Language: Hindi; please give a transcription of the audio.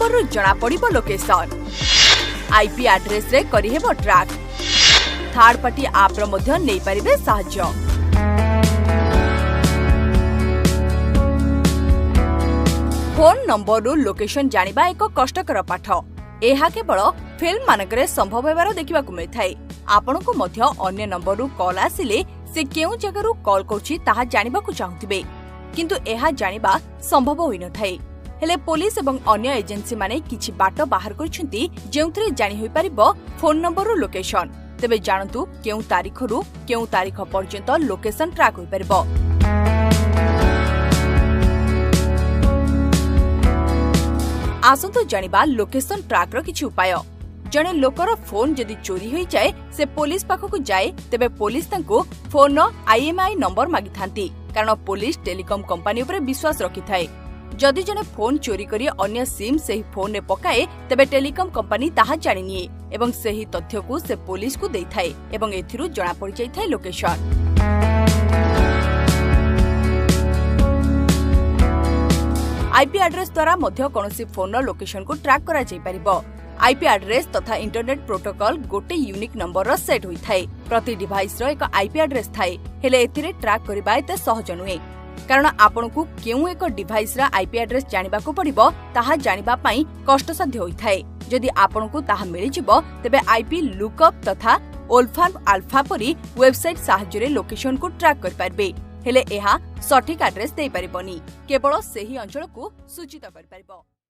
नंबर रु जना पड़िबो लोकेशन। आईपी एड्रेस रे करिहेबो ट्रैक। थर्ड पार्टी आप रो मध्य नै परिबे सहाय्य। फोन नंबर रु लोकेशन जानिबा एक कष्टकर पाठ। एहा केवल फिल्म मानकरे संभव हेबार देखिबा को मिलथाय। आपनको मध्य अन्य नंबर रु कॉल आसिले से केउ जगह रु कॉल करछि ताहा जानिबा को चाहुथिबे, किंतु एहा जानिबा संभव होई न थाय। हेले पुलिस एवं अन्य एजेंसी माने किछि बाट बाहर करछन्ती जेउथरे जानि होई परिबो फोन नंबर रु लोकेशन। तेबे जानतु केउ तारीख रु केउ तारीख पर्यंत लोकेशन ट्रैक होई परिबो। आसंतु जानिबा लोकेशन ट्रैक रो किछि उपाय। जने लोकर फोन जदि चोरी होई जाए से पुलिस पाखकु जाए तेबे पुलिस तांको फोन आईएमआई नंबर मागी थांती, कारण पुलिस टेलीकॉम कंपनी उपरे विश्वास रखि थाए। जदि जने फोन चोरी करी अन्य सिम सेही फोन रे पकाए तेबे टेलीकॉम कंपनी ताहा जानि निए एवं सेही तथ्य को से पुलिस को देई थाए एवं एथिरु जणा पड़ि जाय थाए लोकेशन। आईपी एड्रेस द्वारा मध्य कोनोसी फोन रो लोकेशन को ट्रैक करा जाय परिबो। आईपी एड्रेस तथा इंटरनेट प्रोटोकॉल गोटे यूनिक नंबर रो सेट होई थाए। प्रति डिवाइस रो एक आईपी एड्रेस थाए, हेले एथिरे ट्रैक करिबा एते सहज नुहे, कारण आपनकु केउ एक डिवाइस रा आईपी एड्रेस जानिबा को पड़िबो ताहा जानिबा पई कष्टसाध्य होई थाए। जदि आपनकु ताहा मिलि जिवो तेबे आईपी लुकअप तथा ओल्फान अल्फा परी वेबसाइट सहाय्य रे लोकेशन को ट्रैक कर परबे, हेले एहा सठिक एड्रेस देई परिबोनी, केवल सेही अंचल को सूचित कर परबो।